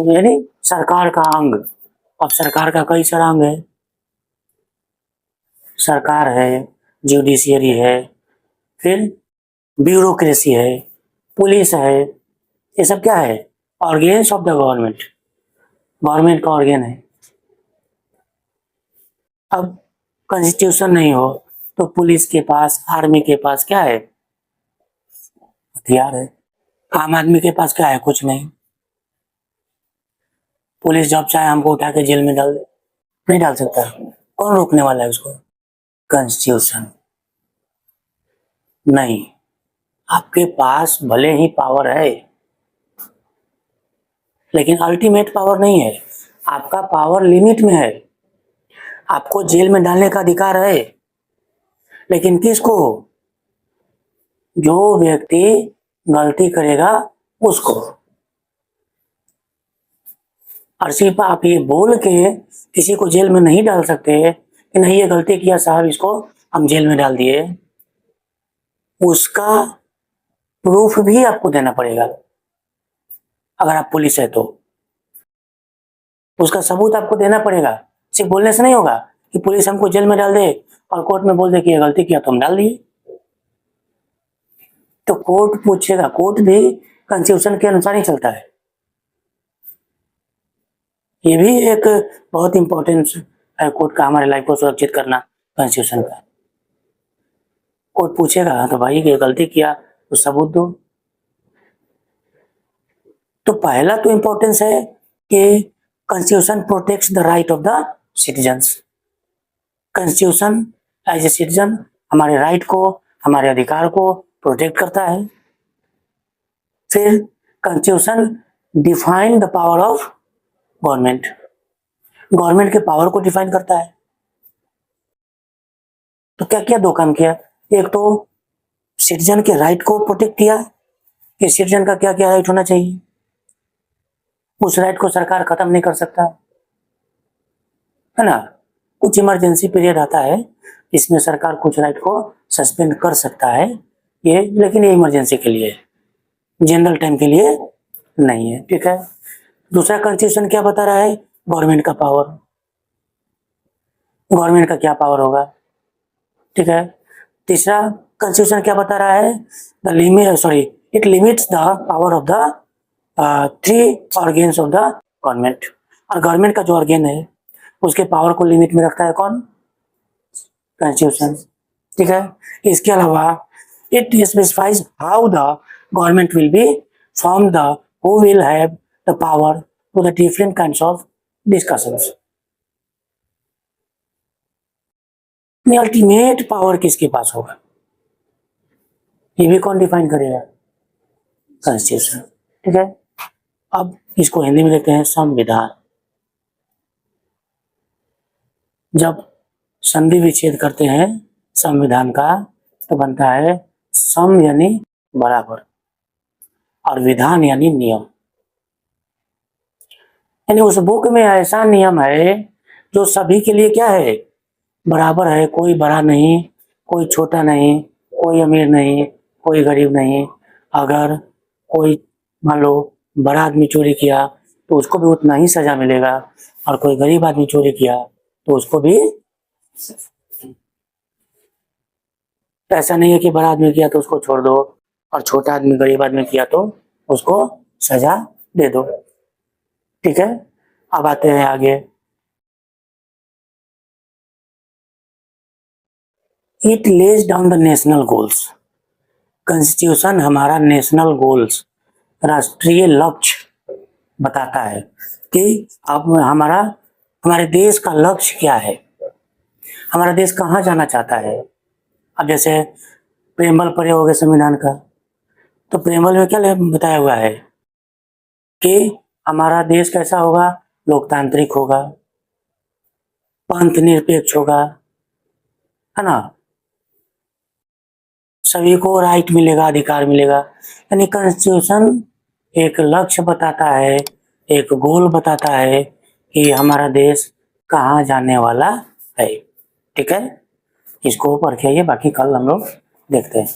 यानी सरकार का अंग। अब सरकार का कई सारा अंग है, सरकार है, जुडिशियरी है, फिर ब्यूरोक्रेसी है, पुलिस है, ये सब क्या है? Organs of the government, government का ऑर्गेन है। अब कॉन्स्टिट्यूशन नहीं हो तो पुलिस के पास, आर्मी के पास क्या है? हथियार है। आम आदमी के पास क्या है? कुछ नहीं। पुलिस जब चाहे हमको उठा के जेल में डाल दे, नहीं डाल सकता। कौन रोकने वाला है उसको? कॉन्स्टिट्यूशन नहीं। आपके पास भले ही पावर है, लेकिन अल्टीमेट पावर नहीं है। आपका पावर लिमिट में है। आपको जेल में डालने का अधिकार है, लेकिन किसको? जो व्यक्ति गलती करेगा उसको। और सिर्फ आप ये बोल के किसी को जेल में नहीं डाल सकते कि नहीं ये गलती किया साहब, इसको हम जेल में डाल दिए। उसका प्रूफ भी आपको देना पड़ेगा। अगर आप पुलिस है तो उसका सबूत आपको देना पड़ेगा। सिर्फ बोलने से नहीं होगा कि पुलिस हमको जेल में डाल दे और कोर्ट में बोल दे कि ये गलती किया तो हम डाल दिए। तो कोर्ट पूछेगा, कोर्ट भी कॉन्स्टिट्यूशन के अनुसार ही चलता है। ये भी एक बहुत इंपॉर्टेंट है कोर्ट का, हमारे लाइफ को सुरक्षित करना कॉन्स्टिट्यूशन का। कोर्ट पूछेगा तो भाई ये गलती किया तो सबूत दो। तो पहला तो इंपॉर्टेंस है कि constitution protects the right of the citizens. Constitution as a citizen हमारे राइट को, हमारे अधिकार को प्रोटेक्ट करता है। फिर constitution define the power of government, government के पावर को डिफाइन करता है। तो क्या किया? दो काम किया। एक तो सिटीजन के राइट को प्रोटेक्ट किया कि सिटीजन का क्या क्या राइट होना चाहिए, उस राइट को सरकार खत्म नहीं कर सकता, है ना। कुछ इमरजेंसी पीरियड आता है, इसमें सरकार कुछ राइट को सस्पेंड कर सकता है, ये लेकिन ये इमरजेंसी के लिए, जनरल टाइम के लिए नहीं है, ठीक है। दूसरा कॉन्स्टिट्यूशन क्या बता रहा है? गवर्नमेंट का पावर, गवर्नमेंट का क्या पावर होगा, ठीक है। तीसरा कॉन्स्टिट्यूशन क्या बता रहा है? The limit, sorry, it limits the power of the three organs of the government. और गवर्नमेंट का जो ऑर्गेन है उसके पावर को लिमिट में रखता है कौन? कॉन्स्टिट्यूशन, ठीक है। इसके अलावा it specifies how the government will be form, the who will have the power to the different kinds of discussions. Ultimate power किसके पास होगा, ये भी कौन डिफाइन करेगा? कॉन्स्टिट्यूशन, ठीक है। अब इसको हिंदी में लिखते हैं संविधान। जब संधि विच्छेद करते हैं संविधान का तो बनता है सम यानी बराबर, और विधान यानी नियम। यानी उस बुक में ऐसा नियम है जो सभी के लिए क्या है? बराबर है। कोई बड़ा नहीं, कोई छोटा नहीं, कोई अमीर नहीं, कोई गरीब नहीं। अगर कोई मान लो बड़ा आदमी चोरी किया तो उसको भी उतना ही सजा मिलेगा, और कोई गरीब आदमी चोरी किया तो उसको भी। ऐसा नहीं है कि बड़ा आदमी किया तो उसको छोड़ दो और छोटा आदमी गरीब आदमी किया तो उसको सजा दे दो, ठीक है। अब आते हैं आगे। It lays down the national goals. Constitution हमारा नेशनल गोल्स, राष्ट्रीय लक्ष्य बताता है कि अब हमारे देश का लक्ष्य क्या है, हमारा देश कहाँ जाना चाहता है। अब जैसे प्रेमबल पढ़े होंगे संविधान का, तो प्रेमबल में क्या बताया हुआ है कि हमारा देश कैसा होगा? लोकतांत्रिक होगा, पंथ निरपेक्ष होगा, है ना, सभी को राइट मिलेगा, अधिकार मिलेगा। यानी कॉन्स्टिट्यूशन एक लक्ष्य बताता है, एक गोल बताता है कि हमारा देश कहाँ जाने वाला है, ठीक है। इसको पढ़ के आइए, बाकी कल हम लोग देखते हैं।